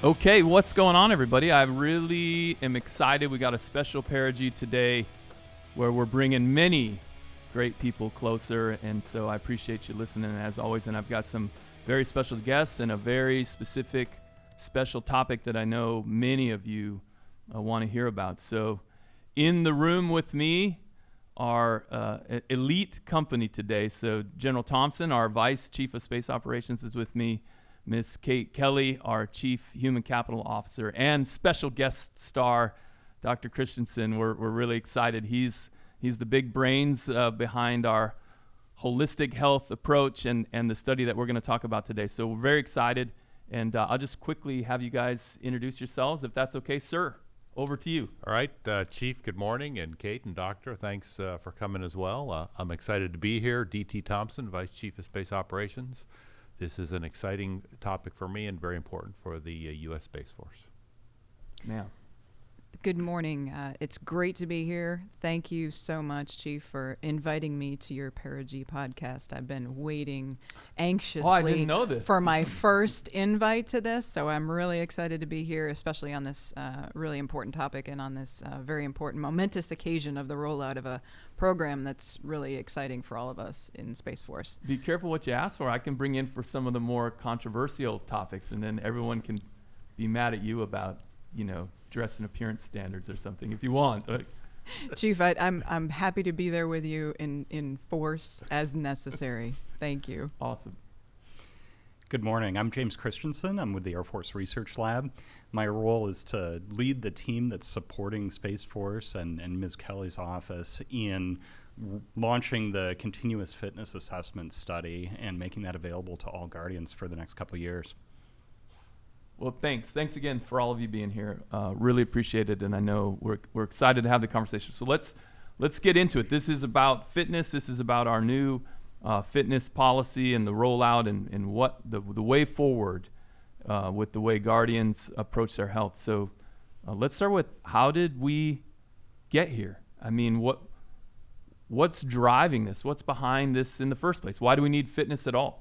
Okay, what's going on, everybody? I really am excited. We got a special Perigee today where we're bringing many great people closer, and so I appreciate you listening as always. And I've got some very special guests and a very specific special topic that I know many of you want to hear about. So in the room with me are elite company today. So General Thompson, our Vice Chief of Space Operations, is with me. Miss Kate Kelly, our Chief Human Capital Officer, and special guest star, Dr. Christensen. We're really excited. He's the big brains behind our holistic health approach and the study that we're going to talk about today. So we're very excited, and I'll just quickly have you guys introduce yourselves, if that's okay. Sir, over to you. All right, Chief, good morning, and Kate and Doctor, thanks for coming as well. I'm excited to be here. D.T. Thompson, Vice Chief of Space Operations. This is an exciting topic for me and very important for the U.S. Space Force. Ma'am. Good morning. It's great to be here. Thank you so much, Chief, for inviting me to your Perigee podcast. I've been waiting anxiously I didn't know this. for my first invite to this, so I'm really excited to be here, especially on this really important topic and on this very important, momentous occasion of the rollout of a program that's really exciting for all of us in Space Force. Be careful what you ask for. I can bring in for some of the more controversial topics, and then everyone can be mad at you about, dress and appearance standards or something if you want. Chief, I'm happy to be there with you in force as necessary. Thank you. Awesome. Good morning. I'm James Christensen. I'm with the Air Force Research Lab. My role is to lead the team that's supporting Space Force and Ms. Kelly's office in launching the continuous fitness assessment study and making that available to all Guardians for the next couple of years. Well, thanks again for all of you being here. Really appreciate it, and I know we're excited to have the conversation. So let's get into it. This is about fitness. This is about our new fitness policy and the rollout and what the way forward with the way Guardians approach their health. So let's start with, how did we get here? I mean, what's driving this? What's behind this in the first place? Why do we need fitness at all?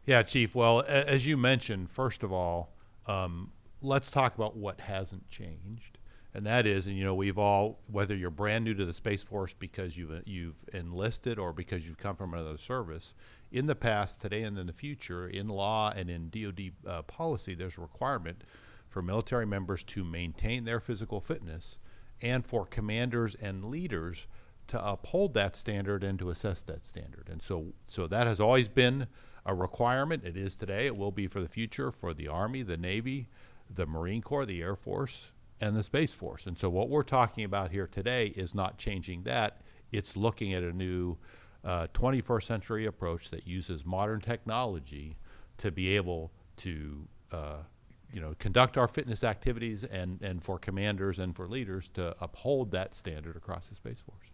Yeah, Chief. Well, as you mentioned, first of all, let's talk about what hasn't changed. And that is, we've all, whether you're brand new to the Space Force because you've enlisted or because you've come from another service, in the past, today, and in the future, in law and in DoD policy, there's a requirement for military members to maintain their physical fitness and for commanders and leaders to uphold that standard and to assess that standard. And so that has always been a requirement. It is today. It will be for the future for the Army, the Navy, the Marine Corps, the Air Force, and the Space Force. And so what we're talking about here today is not changing that. It's looking at a new 21st century approach that uses modern technology to be able to conduct our fitness activities and for commanders and for leaders to uphold that standard across the Space Force.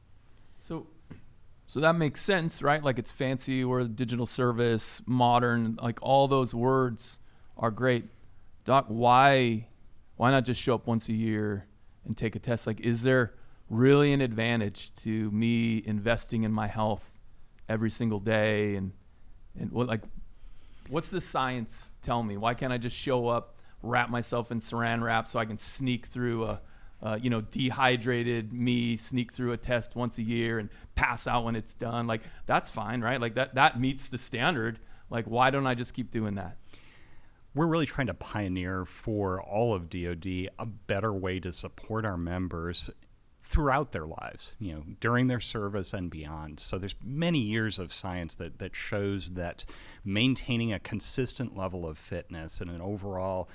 So that makes sense, right? Like, it's fancy, we're a digital service, modern, like all those words are great. Doc, why not just show up once a year and take a test? Like, is there really an advantage to me investing in my health every single day? And what's the science tell me? Why can't I just show up, wrap myself in saran wrap so I can sneak through dehydrated me, sneak through a test once a year and pass out when it's done? Like, that's fine, right? Like that meets the standard. Like, why don't I just keep doing that? We're really trying to pioneer for all of DoD a better way to support our members throughout their lives, during their service and beyond. So there's many years of science that shows that maintaining a consistent level of fitness and an overall,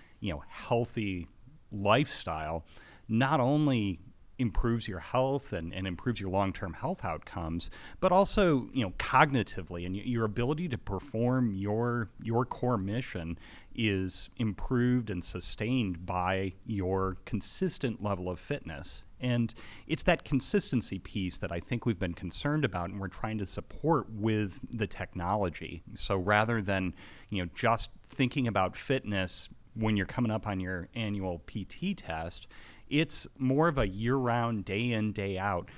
healthy lifestyle not only improves your health and improves your long-term health outcomes, but also, cognitively, and your ability to perform your core mission is improved and sustained by your consistent level of fitness. And it's that consistency piece that I think we've been concerned about and we're trying to support with the technology. So rather than, just thinking about fitness when you're coming up on your annual PT test, it's more of a year-round, day in, day out,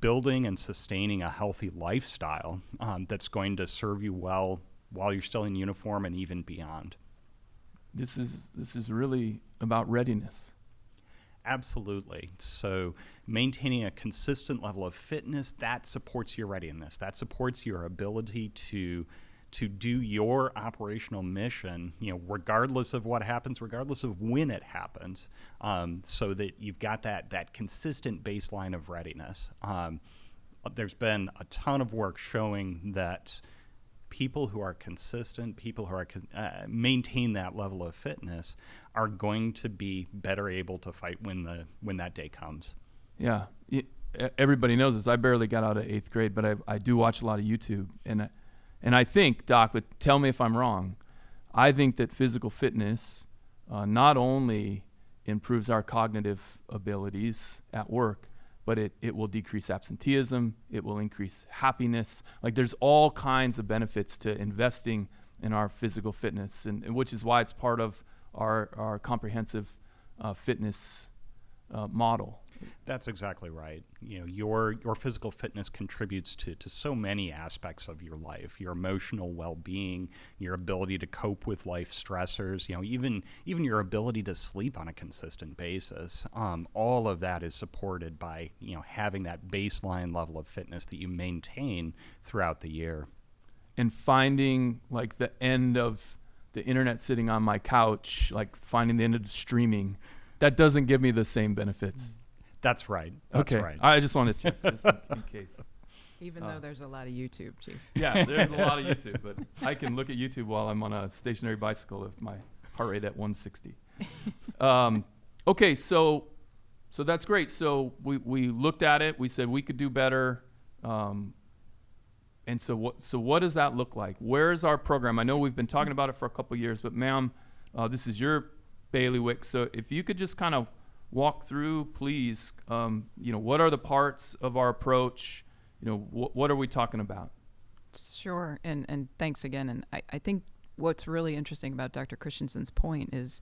building and sustaining a healthy lifestyle that's going to serve you well while you're still in uniform and even beyond. this is really about readiness. Absolutely. So maintaining a consistent level of fitness, that supports your readiness. That supports your ability to do your operational mission, regardless of what happens, regardless of when it happens, so that you've got that consistent baseline of readiness. There's been a ton of work showing that people who are consistent, people who are maintain that level of fitness, are going to be better able to fight when that day comes. Yeah, everybody knows this. I barely got out of 8th grade, but I do watch a lot of YouTube, and I think, Doc, but tell me if I'm wrong, I think that physical fitness not only improves our cognitive abilities at work, but it will decrease absenteeism, it will increase happiness. Like, there's all kinds of benefits to investing in our physical fitness, and which is why it's part of our comprehensive fitness model. That's exactly right. Your physical fitness contributes to so many aspects of your life, your emotional well-being, your ability to cope with life stressors, even your ability to sleep on a consistent basis. All of that is supported by, having that baseline level of fitness that you maintain throughout the year. And finding like the end of the internet sitting on my couch, like finding the end of streaming, that doesn't give me the same benefits. That's right. That's okay. right. I just wanted to check just in case. Even though there's a lot of YouTube, Chief. Yeah, there's a lot of YouTube, but I can look at YouTube while I'm on a stationary bicycle with my heart rate at 160. Okay, so that's great. So we looked at it. We said we could do better. And so what does that look like? Where's our program? I know we've been talking about it for a couple of years, but ma'am, this is your bailiwick. So if you could just kind of walk through, please, what are the parts of our approach? What are we talking about? Sure, and thanks again. And I think what's really interesting about Dr. Christensen's point is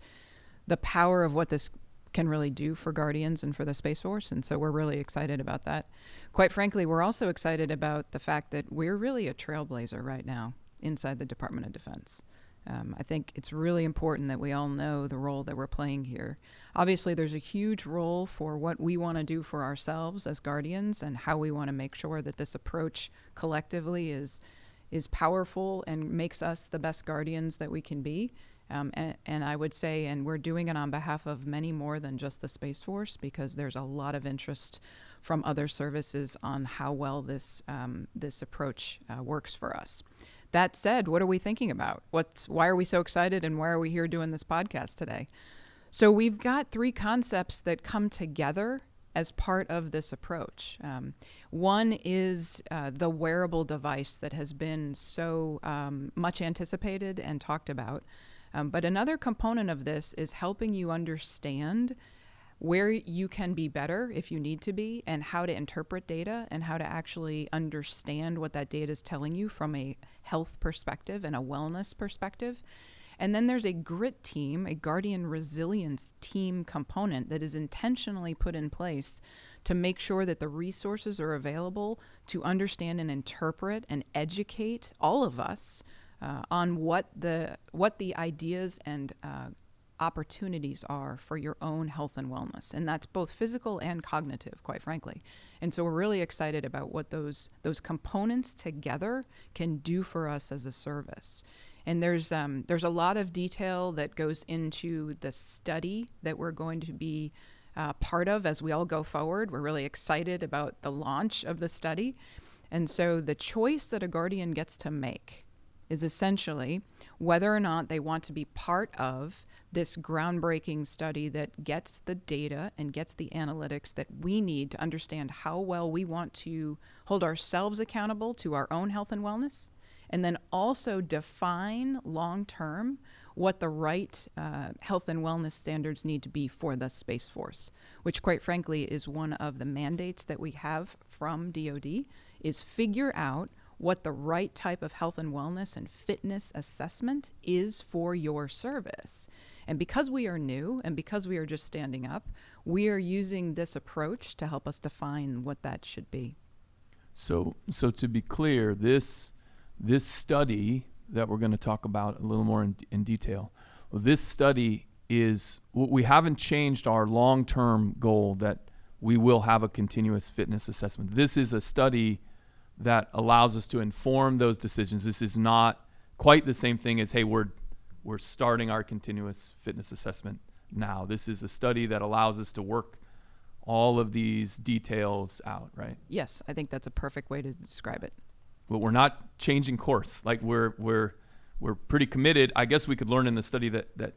the power of what this can really do for Guardians and for the Space Force, and so we're really excited about that. Quite frankly, we're also excited about the fact that we're really a trailblazer right now inside the Department of Defense. I think it's really important that we all know the role that we're playing here. Obviously, there's a huge role for what we want to do for ourselves as Guardians and how we want to make sure that this approach collectively is powerful and makes us the best Guardians that we can be. And I would say, and we're doing it on behalf of many more than just the Space Force, because there's a lot of interest from other services on how well this approach works for us. That said, what are we thinking about? Why are we so excited, and why are we here doing this podcast today? So we've got 3 concepts that come together as part of this approach. One is the wearable device that has been so much anticipated and talked about. But another component of this is helping you understand where you can be better if you need to be, and how to interpret data, and how to actually understand what that data is telling you from a health perspective and a wellness perspective. And then there's a grit team, a Guardian resilience team component that is intentionally put in place to make sure that the resources are available to understand and interpret and educate all of us on what the ideas and opportunities are for your own health and wellness. And that's both physical and cognitive, quite frankly. And so we're really excited about what those components together can do for us as a service. And there's a lot of detail that goes into the study that we're going to be part of as we all go forward. We're really excited about the launch of the study. And so the choice that a Guardian gets to make is essentially whether or not they want to be part of this groundbreaking study that gets the data and gets the analytics that we need to understand how well we want to hold ourselves accountable to our own health and wellness, and then also define long-term what the right health and wellness standards need to be for the Space Force, which quite frankly is one of the mandates that we have from DoD, is figure out what the right type of health and wellness and fitness assessment is for your service. And because we are new and because we are just standing up, we are using this approach to help us define what that should be. So to be clear, this study that we're going to talk about a little more in detail Well, this study is, we haven't changed our long-term goal that we will have a continuous fitness assessment. This is a study that allows us to inform those decisions. This is not quite the same thing as, hey, we're starting our continuous fitness assessment now. This is a study that allows us to work all of these details out, right? Yes, I think that's a perfect way to describe it. But we're not changing course. Like we're pretty committed. I guess we could learn in the study that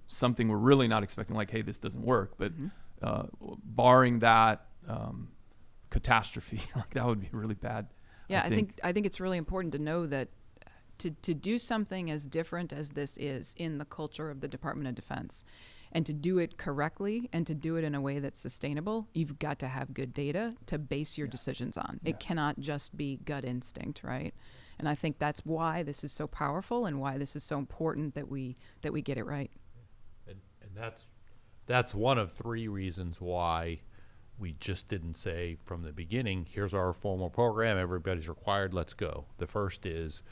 something we're really not expecting, like, hey, this doesn't work. But barring that catastrophe, like that would be really bad. Yeah, I think it's really important to know that to do something as different as this is in the culture of the Department of Defense, and to do it correctly and to do it in a way that's sustainable, you've got to have good data to base your decisions on. It cannot just be gut instinct, right? And I think that's why this is so powerful and why this is so important that we get it right. And that's one of three reasons why we just didn't say from the beginning, here's our formal program, everybody's required, let's go. The first is,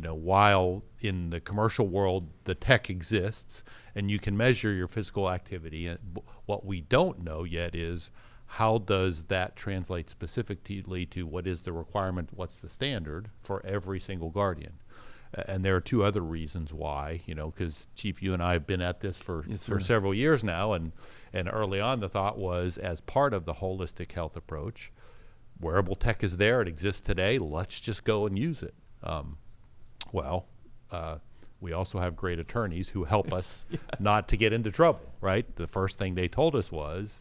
while in the commercial world the tech exists and you can measure your physical activity, and what we don't know yet is how does that translate specifically to what is the requirement, what's the standard for every single Guardian. And there are two other reasons why, because Chief, you and I have been at this for several years now, and early on the thought was, as part of the holistic health approach, wearable tech is there, it exists today, let's just go and use it. We also have great attorneys who help us not to get into trouble, right? The first thing they told us was,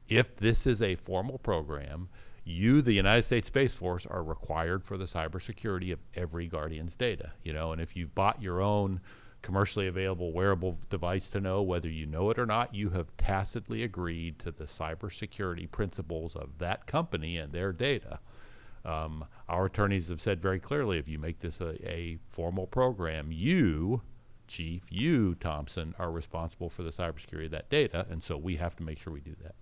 if this is a formal program, you, the United States Space Force, are required for the cybersecurity of every Guardian's data, and if you've bought your own commercially available wearable device to know whether you know it or not, you have tacitly agreed to the cybersecurity principles of that company and their data. Our attorneys have said very clearly, if you make this a formal program, you, Chief, you, Thompson, are responsible for the cybersecurity of that data, and so we have to make sure we do that.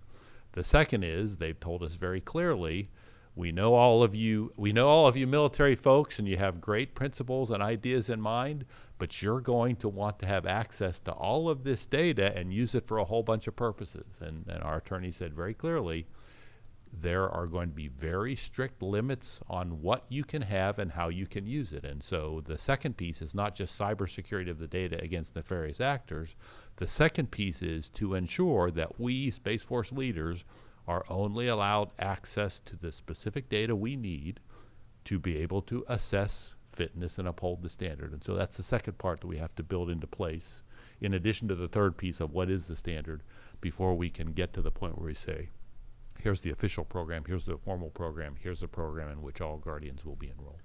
The second is, they've told us very clearly, we know all of you military folks, and you have great principles and ideas in mind, but you're going to want to have access to all of this data and use it for a whole bunch of purposes. And our attorney said very clearly, there are going to be very strict limits on what you can have and how you can use it. And so the second piece is not just cybersecurity of the data against nefarious actors. The second piece is to ensure that we, Space Force leaders, are only allowed access to the specific data we need to be able to assess fitness and uphold the standard. And so that's the second part that we have to build into place, in addition to the third piece of what is the standard, before we can get to the point where we say, here's the official program, here's the formal program, here's the program in which all Guardians will be enrolled.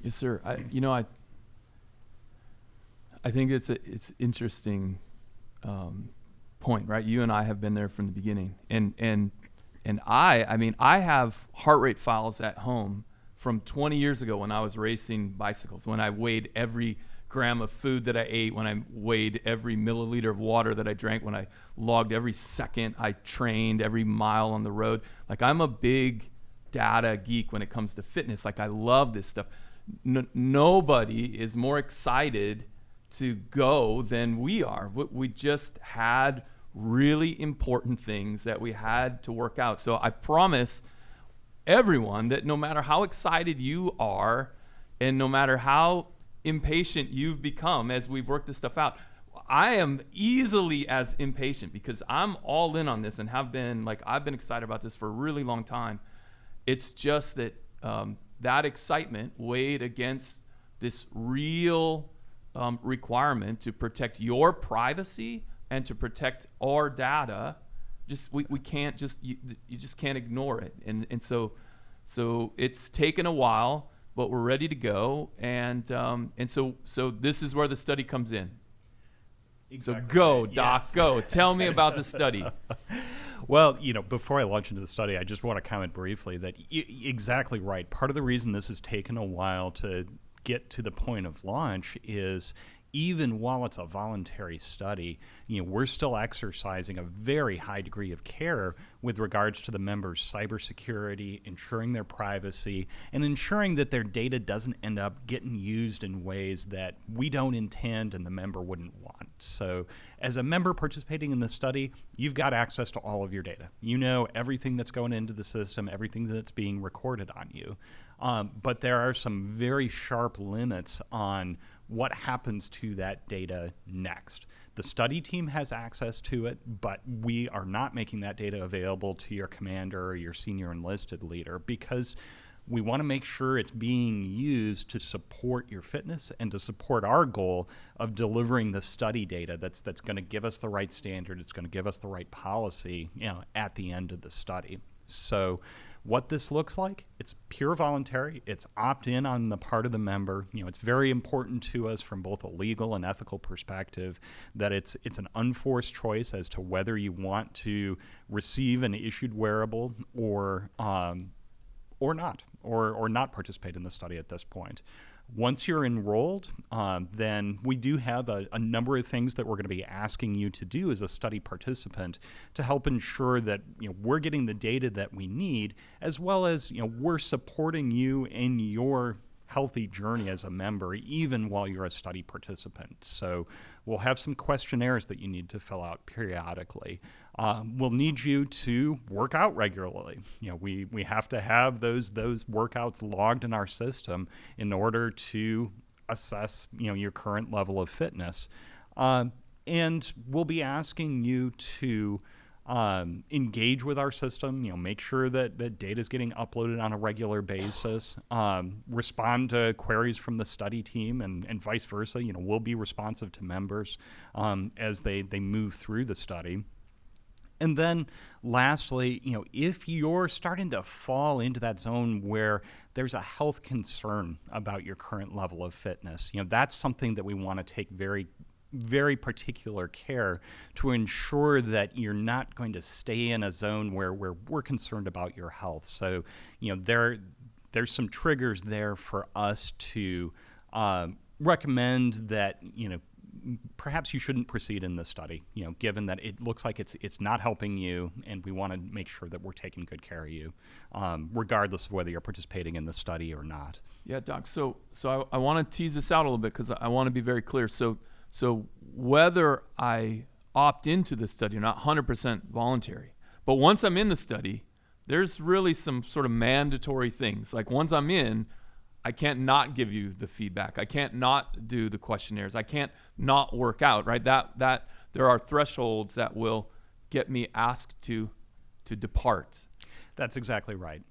Yes, sir. I think it's interesting point, right? You and I have been there from the beginning, and I have heart rate files at home from 20 years ago when I was racing bicycles, when I weighed every gram of food that I ate, when I weighed every milliliter of water that I drank, when I logged every second I trained, every mile on the road. Like, I'm a big data geek when it comes to fitness. Like, I love this stuff. Nobody is more excited to go than we are. We just had really important things that we had to work out. So I promise everyone that no matter how excited you are and no matter how impatient you've become as we've worked this stuff out, I am easily as impatient, because I'm all in on this and have been, like, I've been excited about this for a really long time. It's just that that excitement weighed against this real requirement to protect your privacy and to protect our data. We can't just, you just can't ignore it. And so it's taken a while, but we're ready to go. And so this is where the study comes in. Exactly. So go, right. Doc, yes. Go. Tell me about the study. Well, before I launch into the study, I just want to comment briefly that exactly right. Part of the reason this has taken a while to get to the point of launch is, even while it's a voluntary study, we're still exercising a very high degree of care with regards to the members' cybersecurity, ensuring their privacy, and ensuring that their data doesn't end up getting used in ways that we don't intend and the member wouldn't want. So as a member participating in the study, you've got access to all of your data. You know everything that's going into the system, everything that's being recorded on you. But there are some very sharp limits on what happens to that data next. The study team has access to it, but we are not making that data available to your commander or your senior enlisted leader because we want to make sure it's being used to support your fitness and to support our goal of delivering the study data that's going to give us the right standard, it's going to give us the right policy, at the end of the study. So what this looks like, it's pure voluntary. It's opt-in on the part of the member. It's very important to us from both a legal and ethical perspective that it's an unforced choice as to whether you want to receive an issued wearable or not participate in the study at this point. Once you're enrolled, then we do have a number of things that we're going to be asking you to do as a study participant to help ensure that we're getting the data that we need, as well as we're supporting you in your healthy journey as a member, even while you're a study participant. So we'll have some questionnaires that you need to fill out periodically. We'll need you to work out regularly. We have to have those workouts logged in our system in order to assess your current level of fitness. And we'll be asking you to engage with our system, make sure that data is getting uploaded on a regular basis, respond to queries from the study team and vice versa. We'll be responsive to members as they move through the study. And then lastly, if you're starting to fall into that zone where there's a health concern about your current level of fitness, that's something that we want to take very, very particular care to ensure that you're not going to stay in a zone where we're concerned about your health. So, there's some triggers there for us to recommend that, perhaps you shouldn't proceed in this study, given that it looks like it's not helping you, and we want to make sure that we're taking good care of you, regardless of whether you're participating in the study or not. Yeah, Doc. So I want to tease this out a little bit because I want to be very clear. So whether I opt into the study or not, 100% voluntary. But once I'm in the study, there's really some sort of mandatory things. Like once I'm in, I can't not give you the feedback. I can't not do the questionnaires. I can't not work out, right? That there are thresholds that will get me asked to depart. That's exactly right.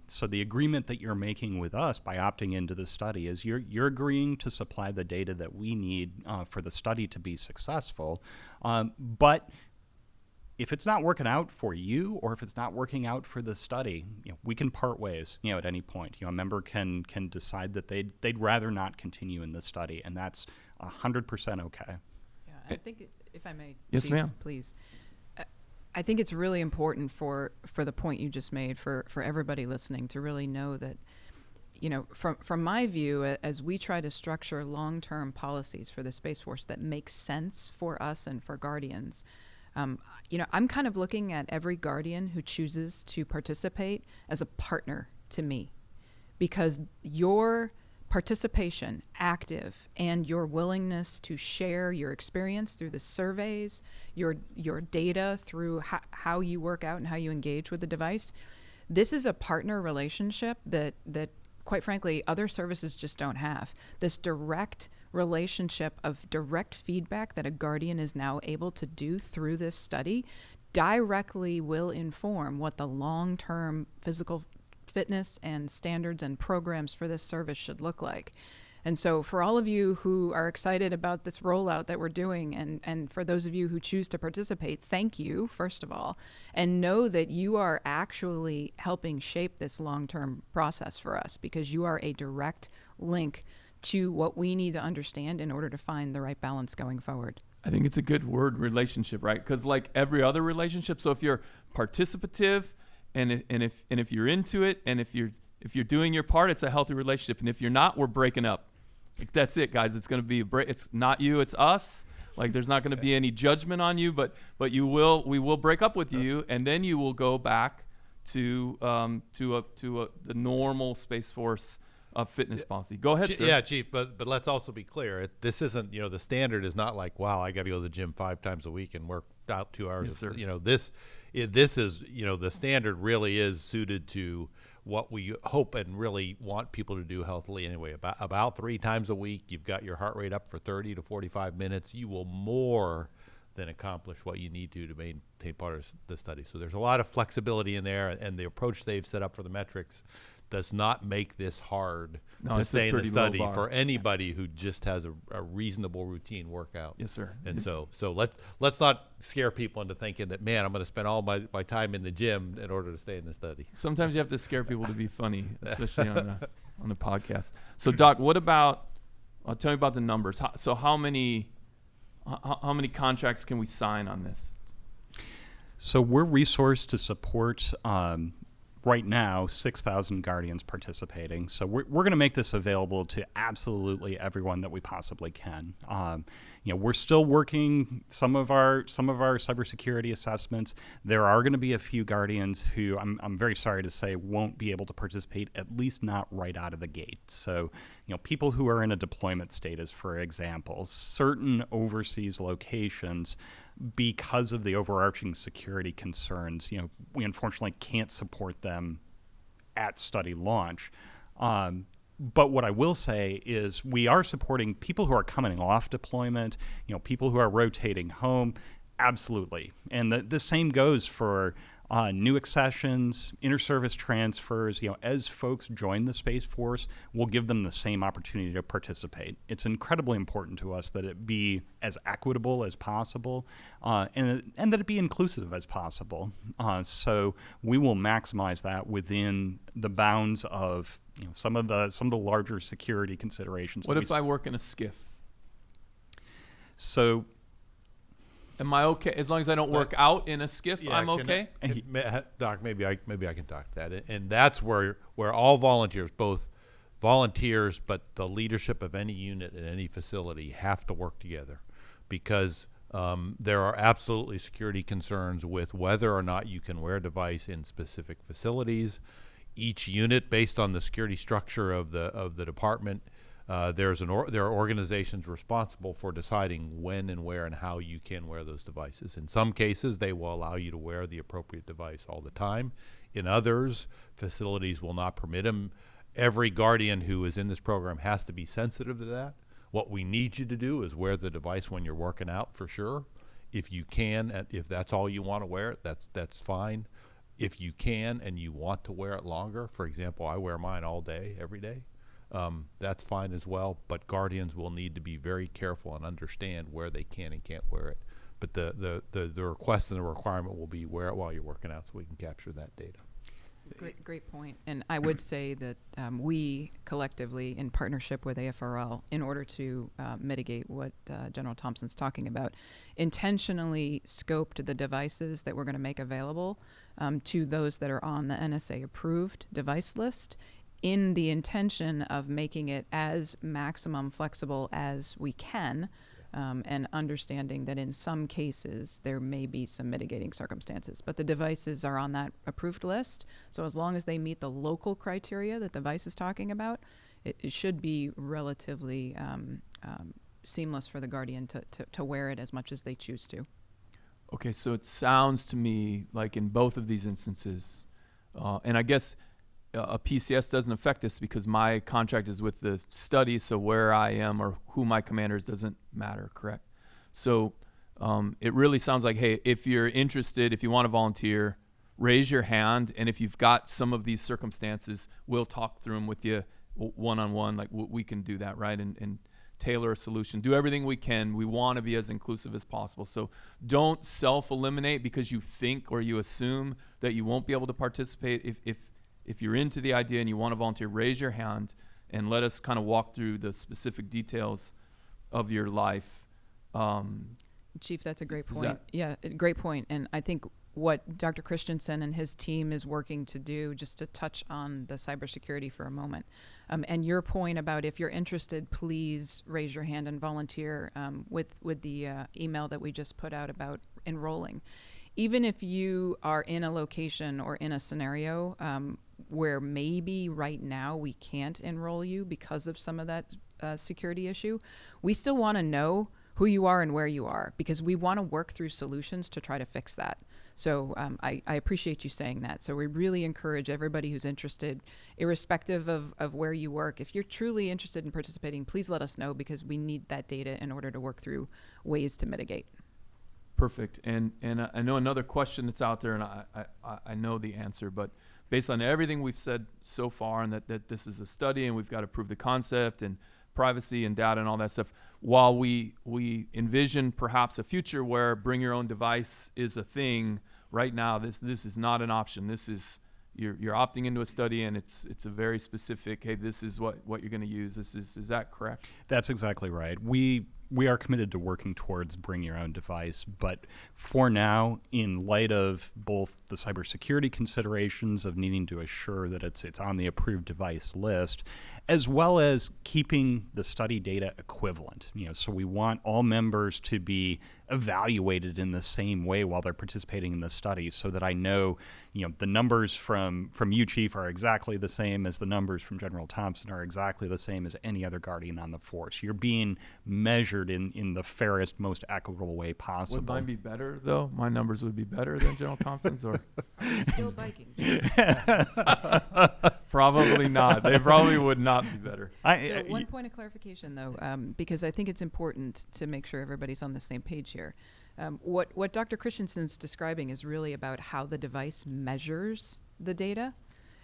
So the agreement that you're making with us by opting into the study is you're agreeing to supply the data that we need for the study to be successful. But if it's not working out for you, or if it's not working out for the study, we can part ways. At any point, a member can decide that they'd rather not continue in the study, and that's 100% okay. Yeah, I think if I may, yes, Chief, ma'am, please. I think it's really important for the point you just made for everybody listening to really know that, from my view, as we try to structure long-term policies for the Space Force that make sense for us and for Guardians, I'm kind of looking at every Guardian who chooses to participate as a partner to me, because your participation, active, and your willingness to share your experience through the surveys, your data through how you work out and how you engage with the device, this is a partner relationship that quite frankly, other services just don't have. This direct relationship of direct feedback that a Guardian is now able to do through this study directly will inform what the long-term physical fitness and standards and programs for this service should look like. And so for all of you who are excited about this rollout that we're doing, and for those of you who choose to participate, thank you, first of all, and know that you are actually helping shape this long-term process for us, because you are a direct link to what we need to understand in order to find the right balance going forward. I think it's a good word, relationship, right? Because like every other relationship, so if you're participative and if you're into it, and if you're doing your part, it's a healthy relationship. And if you're not, we're breaking up. Like, that's it, guys. It's going to be it's not you, it's us. Like, there's not going to be any judgment on you, but we will break up with you, and then you will go back to the normal Space Force fitness policy. Go ahead, sir. Yeah, Chief, but let's also be clear. This isn't, the standard is not like, wow, I got to go to the gym 5 times a week and work out 2 hours. Yes, sir. This is, the standard really is suited to what we hope and really want people to do healthily anyway. About 3 times a week, you've got your heart rate up for 30 to 45 minutes. You will more than accomplish what you need to maintain part of the study. So there's a lot of flexibility in there, and the approach they've set up for the metrics does not make this hard to stay in the study for anybody who just has a reasonable routine workout. Yes, sir. And so let's not scare people into thinking that, man, I'm going to spend all my time in the gym in order to stay in the study. Sometimes you have to scare people to be funny, especially on the podcast. So, Doc, what about? Tell me about the numbers. How many contracts can we sign on this? So we're resourced to support. Right now, 6,000 Guardians participating. So we're going to make this available to absolutely everyone that we possibly can. We're still working some of our cybersecurity assessments. There are going to be a few Guardians who I'm very sorry to say won't be able to participate, at least not right out of the gate. So, people who are in a deployment status, for example, certain overseas locations, because of the overarching security concerns, we unfortunately can't support them at study launch. But what I will say is we are supporting people who are coming off deployment, people who are rotating home, absolutely. And the same goes for new accessions, inter-service transfers. As folks join the Space Force, we'll give them the same opportunity to participate. It's incredibly important to us that it be as equitable as possible, and that it be inclusive as possible. So we will maximize that within the bounds of some of the larger security considerations. What if I work in a skiff? So. Am I okay as long as I don't work out in a skiff? Yeah, I'm okay. Doc, maybe I can talk to that, and that's where all volunteers, both volunteers, but the leadership of any unit at any facility have to work together, because there are absolutely security concerns with whether or not you can wear a device in specific facilities. Each unit, based on the security structure of the department. There are organizations responsible for deciding when and where and how you can wear those devices. In some cases, they will allow you to wear the appropriate device all the time. In others, facilities will not permit them. Every Guardian who is in this program has to be sensitive to that. What we need you to do is wear the device when you're working out, for sure. If you can, if that's all you want to wear, that's fine. If you can and you want to wear it longer, for example, I wear mine all day, every day. That's fine as well, but Guardians will need to be very careful and understand where they can and can't wear it. But the request and the requirement will be wear it while you're working out, so we can capture that data. Great point. And I would say that we collectively, in partnership with AFRL, in order to mitigate what General Thompson's talking about, intentionally scoped the devices that we're going to make available to those that are on the NSA-approved device list, in the intention of making it as maximum flexible as we can, and understanding that in some cases there may be some mitigating circumstances. But the devices are on that approved list, so as long as they meet the local criteria that the device is talking about, it should be relatively seamless for the Guardian to wear it as much as they choose to. Okay, so it sounds to me like in both of these instances, and I guess a PCS doesn't affect this because my contract is with the study, so where I am or who my commander is doesn't matter, correct? So it really sounds like, hey, if you're interested, if you want to volunteer, raise your hand, and if you've got some of these circumstances, we'll talk through them with you one-on-one. Like, we can do that, right? And tailor a solution, do everything we can. We want to be as inclusive as possible. So don't self-eliminate because you think or you assume that you won't be able to participate. If you're into the idea and you want to volunteer, raise your hand and let us kind of walk through the specific details of your life. Chief, that's a great point. Yeah, great point. And I think what Dr. Christensen and his team is working to do, just to touch on the cybersecurity for a moment. And your point about if you're interested, please raise your hand and volunteer with the email that we just put out about enrolling. Even if you are in a location or in a scenario where maybe right now we can't enroll you because of some of that security issue, we still want to know who you are and where you are, because we want to work through solutions to try to fix that. So I appreciate you saying that. So we really encourage everybody who's interested, irrespective of where you work, if you're truly interested in participating, please let us know, because we need that data in order to work through ways to mitigate. Perfect. And I know another question that's out there, and I know the answer, but based on everything we've said so far, and that this is a study and we've got to prove the concept and privacy and data and all that stuff, while we envision perhaps a future where bring your own device is a thing, right now this is not an option. This is you're opting into a study, and it's a very specific, hey, this is what you're going to use. Is that correct? That's exactly right. We are committed to working towards bring your own device, but for now, in light of both the cybersecurity considerations of needing to assure that it's on the approved device list, as well as keeping the study data equivalent. So we want all members to be evaluated in the same way while they're participating in the study, so that I know, the numbers from you, Chief, are exactly the same as the numbers from General Thompson are exactly the same as any other Guardian on the force. You're being measured in the fairest, most equitable way possible. Would mine be better, though? My numbers would be better than General Thompson's, or Still biking. probably not. They probably would not be better. So one point of clarification, though, because I think it's important to make sure everybody's on the same page here. What Dr. Christensen's describing is really about how the device measures the data.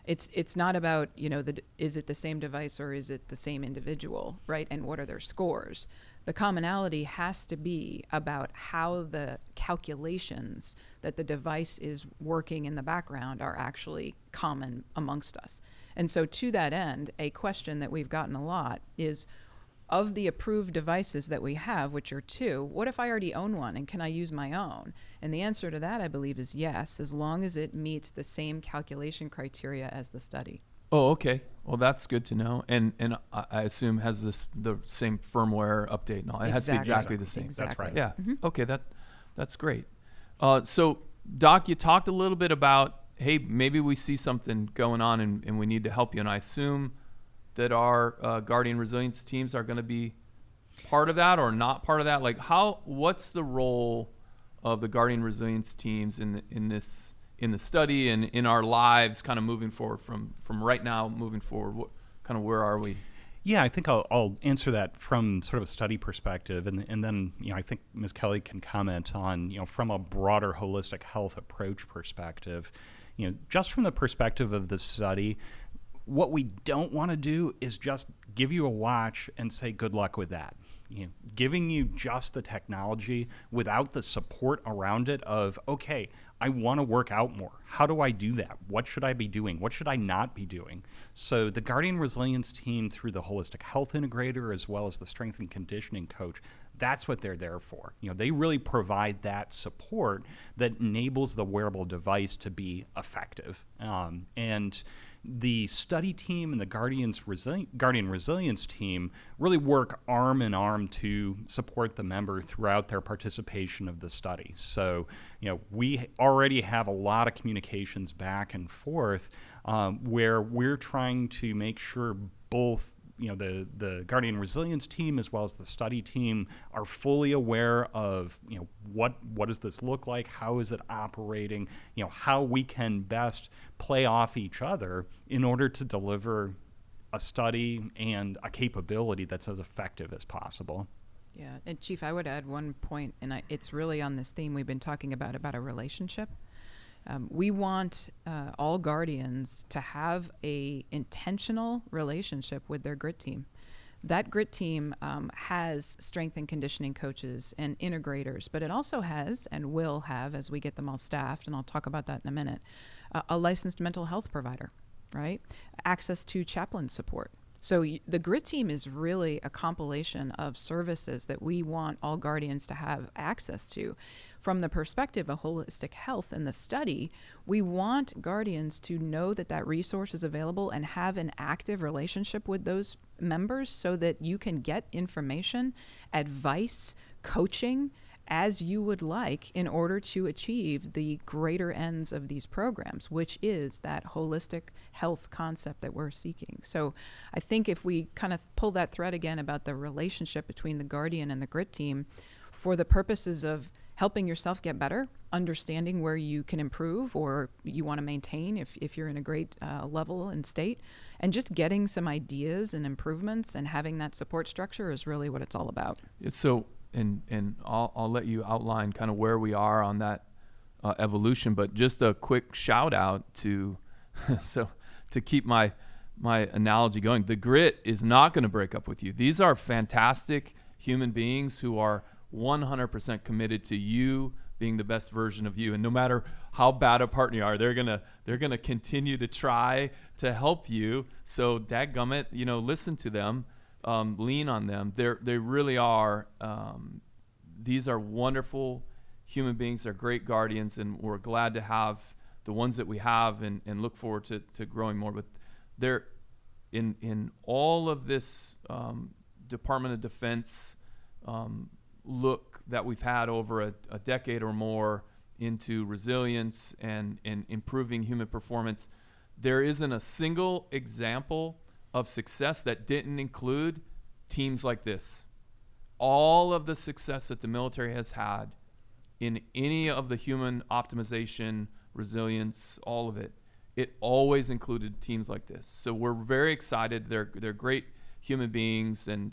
It's not about, is it the same device or is it the same individual, right? And what are their scores? The commonality has to be about how the calculations that the device is working in the background are actually common amongst us. And so to that end, a question that we've gotten a lot is, of the approved devices that we have, which are 2, what if I already own one and can I use my own? And the answer to that, I believe, is yes, as long as it meets the same calculation criteria as the study. Oh, okay. Well, that's good to know. And I assume has the same firmware update and all. It has to be exactly the same. Exactly. That's right. Yeah. Mm-hmm. Okay. That's great. So, Doc, you talked a little bit about, hey, maybe we see something going on and we need to help you. And I assume that our Guardian Resilience teams are going to be part of that or not part of that. Like, what's the role of the Guardian Resilience teams in the study and in our lives, kind of moving forward from right now moving forward? Where are we? Yeah, I think I'll answer that from sort of a study perspective, and then I think Ms. Kelly can comment on from a broader holistic health approach perspective. Just from the perspective of the study, what we don't want to do is just give you a watch and say good luck with that. Giving you just the technology without the support around it of, okay, I want to work out more. How do I do that? What should I be doing? What should I not be doing? So the Guardian Resilience team, through the Holistic Health Integrator as well as the Strength and Conditioning Coach, that's what they're there for. They really provide that support that enables the wearable device to be effective. And the study team and the Guardian Resilience team really work arm in arm to support the member throughout their participation of the study. So, we already have a lot of communications back and forth where we're trying to make sure both the Guardian Resilience team as well as the study team are fully aware of, what does this look like? How is it operating? How we can best play off each other in order to deliver a study and a capability that's as effective as possible. Yeah, and Chief, I would add one point, and it's really on this theme we've been talking about a relationship. We want all Guardians to have a intentional relationship with their GRIT team. That GRIT team has strength and conditioning coaches and integrators, but it also has and will have, as we get them all staffed, and I'll talk about that in a minute, a licensed mental health provider, right? Access to chaplain support. So the GRIT team is really a compilation of services that we want all guardians to have access to. From the perspective of holistic health in the study, we want guardians to know that that resource is available and have an active relationship with those members so that you can get information, advice, coaching, as you would like in order to achieve the greater ends of these programs, which is that holistic health concept that we're seeking. So I think if we kind of pull that thread again about the relationship between the Guardian and the GRIT team for the purposes of helping yourself get better, understanding where you can improve or you want to maintain if you're in a great level and state, and just getting some ideas and improvements and having that support structure is really what it's all about. So, and I'll let you outline kind of where we are on that evolution, but just a quick shout out to, so to keep my analogy going, the GRIT is not going to break up with you. These are fantastic human beings who are 100% committed to you being the best version of you, and no matter how bad a partner you are, they're gonna continue to try to help you. So dadgummit, listen to them. Lean on them. They really are. These are wonderful human beings. They're great guardians, and we're glad to have the ones that we have, and look forward to growing more. But they're in all of this Department of Defense look that we've had over a decade or more into resilience and improving human performance. There isn't a single example of success that didn't include teams like this. All of the success that the military has had in any of the human optimization, resilience, all of it, it always included teams like this. So we're very excited. They're great human beings, and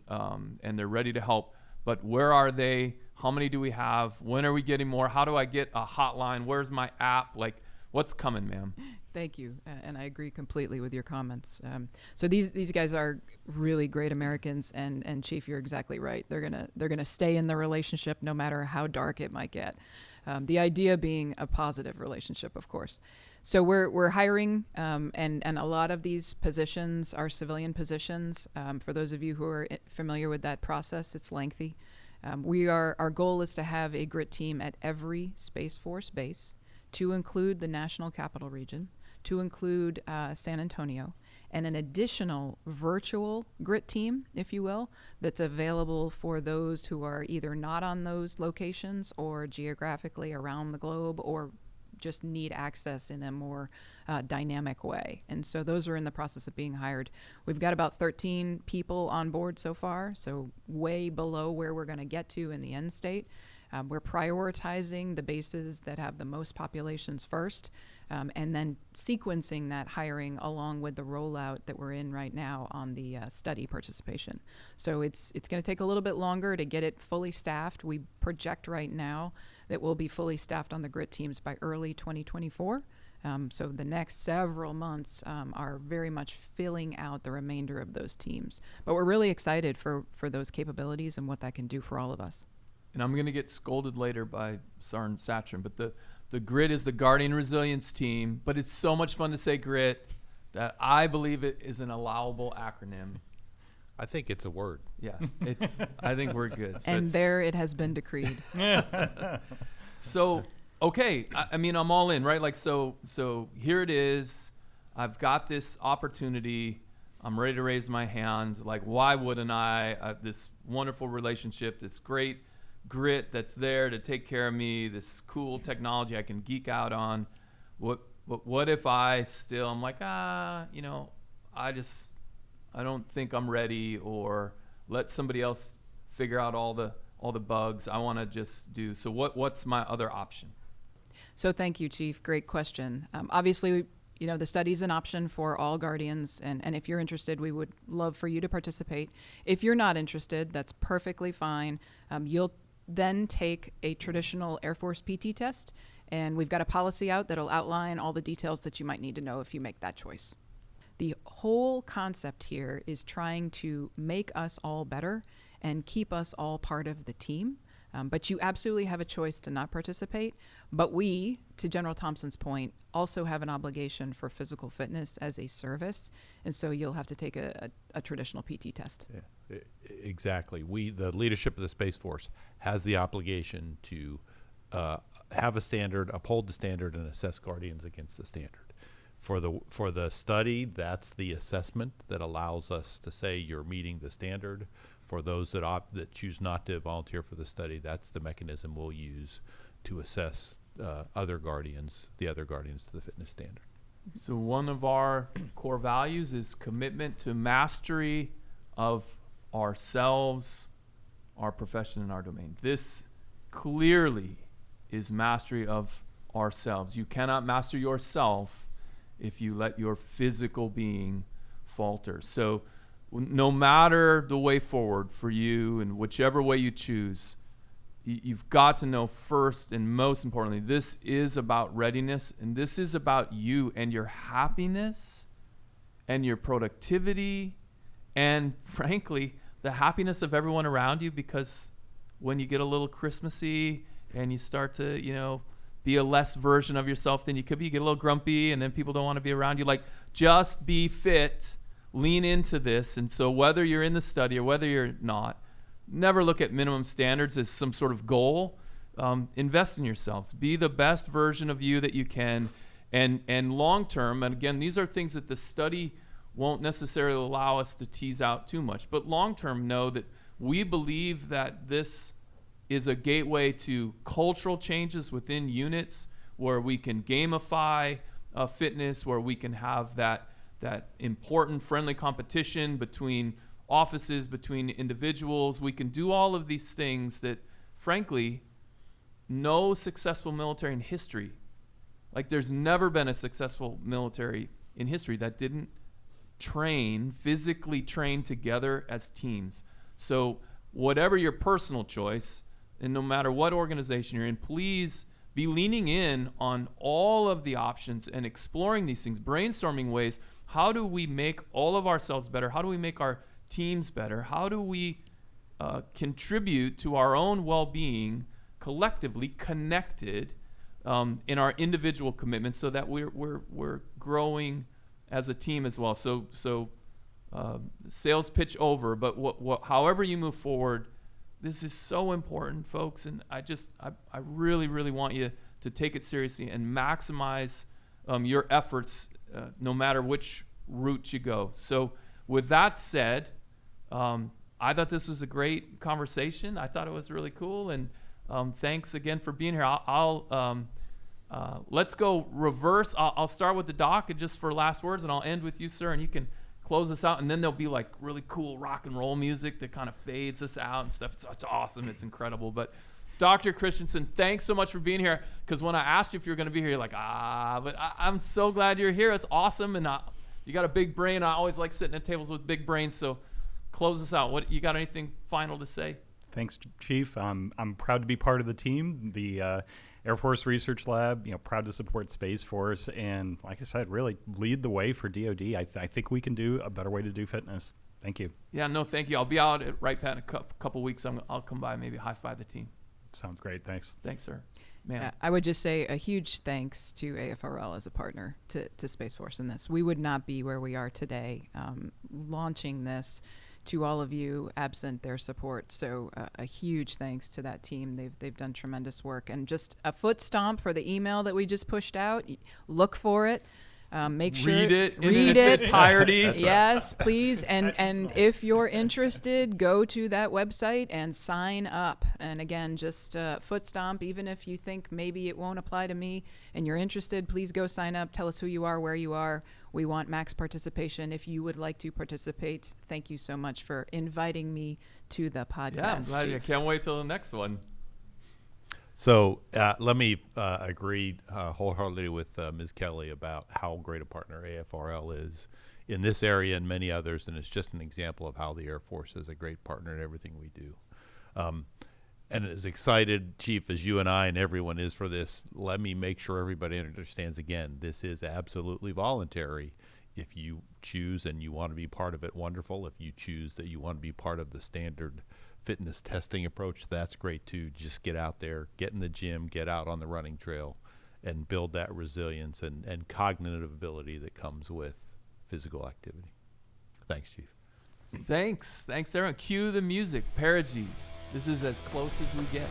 they're ready to help. But where are they? How many do we have? When are we getting more? How do I get a hotline? Where's my app? Like, what's coming, ma'am? Thank you, and I agree completely with your comments. So these guys are really great Americans, and Chief, you're exactly right. They're gonna stay in the relationship no matter how dark it might get. The idea being a positive relationship, of course. So we're hiring, and a lot of these positions are civilian positions. For those of you who are familiar with that process, it's lengthy. Our goal is to have a GRIT team at every Space Force base, to include the National Capital Region, to include San Antonio, and an additional virtual GRIT team, if you will, that's available for those who are either not on those locations or geographically around the globe, or just need access in a more dynamic way. And so those are in the process of being hired. We've got about 13 people on board so far, so way below where we're going to get to in the end state. We're prioritizing the bases that have the most populations first, and then sequencing that hiring along with the rollout that we're in right now on the study participation. So it's going to take a little bit longer to get it fully staffed. We project right now that we'll be fully staffed on the GRIT teams by early 2024. So the next several months are very much filling out the remainder of those teams. But we're really excited for those capabilities and what that can do for all of us. And I'm going to get scolded later by Sergeant Satcham, but the GRIT is the Guardian Resilience Team, but it's so much fun to say GRIT that I believe it is an allowable acronym. I think it's a word. Yeah, I think we're good. And there it has been decreed. So, okay, I mean, I'm all in, right? Like, so here it is. I've got this opportunity. I'm ready to raise my hand. Like, why wouldn't I? This wonderful relationship, this great GRIT that's there to take care of me, this cool technology I can geek out on. What if I'm like, I don't think I'm ready, or let somebody else figure out all the bugs. I want to just do. So what's my other option? So thank you, Chief. Great question. Obviously, the study's an option for all guardians, and if you're interested, we would love for you to participate. If you're not interested, that's perfectly fine. You'll then take a traditional Air Force PT test, and we've got a policy out that'll outline all the details that you might need to know if you make that choice. The whole concept here is trying to make us all better and keep us all part of the team. But you absolutely have a choice to not participate. But we, to General Thompson's point, also have an obligation for physical fitness as a service. And so you'll have to take a traditional PT test. Yeah, exactly. The leadership of the Space Force has the obligation to have a standard, uphold the standard, and assess Guardians against the standard. For the study, that's the assessment that allows us to say you're meeting the standard. For those that choose not to volunteer for the study, that's the mechanism we'll use to assess the other Guardians to the fitness standard. So one of our core values is commitment to mastery of ourselves, our profession, and our domain. This clearly is mastery of ourselves. You cannot master yourself if you let your physical being falter. So no matter the way forward for you and whichever way you choose, you've got to know first and most importantly, this is about readiness, and this is about you and your happiness and your productivity and, frankly, the happiness of everyone around you, because when you get a little Christmassy and you start to, be a less version of yourself than you could be, you get a little grumpy and then people don't want to be around you. Like, just be fit. Lean into this. And so whether you're in the study or whether you're not, never look at minimum standards as some sort of goal. Invest in yourselves. Be the best version of you that you can. And long term, and again, these are things that the study won't necessarily allow us to tease out too much. But long term, know that we believe that this is a gateway to cultural changes within units where we can gamify fitness, where we can have that important friendly competition between offices, between individuals. We can do all of these things that, frankly, no successful military in history, like there's never been a successful military in history that didn't physically train together as teams. So whatever your personal choice, and no matter what organization you're in, please be leaning in on all of the options and exploring these things, brainstorming ways. How do we make all of ourselves better? How do we make our teams better? How do we contribute to our own well-being collectively connected in our individual commitments so that we're growing as a team as well? So sales pitch over, but however you move forward, this is so important, folks, and I really, really want you to take it seriously and maximize your efforts no matter which route you go. So with that said, I thought this was a great conversation. I thought it was really cool, and thanks again for being here. Let's go reverse. I'll start with the doc and just for last words, and I'll end with you, sir, and you can close us out, and then there'll be like really cool rock and roll music that kind of fades us out and stuff. It's awesome. It's incredible. But Dr. Christensen, thanks so much for being here, because when I asked you if you were going to be here, you're like, but I'm so glad you're here. It's awesome, and you got a big brain. I always like sitting at tables with big brains, so close us out. What you got anything final to say? Thanks, Chief. I'm proud to be part of the team, the Air Force Research Lab, proud to support Space Force, and like I said, really lead the way for DoD. I think we can do a better way to do fitness. Thank you. Yeah, no, thank you. I'll be out at Wright Pat in a couple weeks. I'll come by, maybe high five the team. Sounds great. Thanks. Thanks, sir. Man. I would just say a huge thanks to AFRL as a partner to Space Force in this. We would not be where we are today launching this to all of you absent their support. So a huge thanks to that team. They've done tremendous work. And just a foot stomp for the email that we just pushed out. Look for it. Make sure read it in its entirety. Yes, please. And if you're interested, go to that website and sign up. And again, just foot stomp. Even if you think maybe it won't apply to me and you're interested, please go sign up. Tell us who you are, where you are. We want max participation. If you would like to participate, thank you so much for inviting me to the podcast. Yeah, I'm glad. I can't wait till the next one. So let me agree wholeheartedly with Ms. Kelly about how great a partner AFRL is in this area and many others, and it's just an example of how the Air Force is a great partner in everything we do. And as excited, Chief, as you and I and everyone is for this, let me make sure everybody understands again, this is absolutely voluntary. If you choose and you want to be part of it, wonderful. If you choose that you want to be part of the standard fitness testing approach, that's great too. Just get out there, get in the gym, get out on the running trail, and build that resilience and cognitive ability that comes with physical activity. Thanks, Chief. Thanks, everyone. Cue the music. Perigee. This is as close as we get.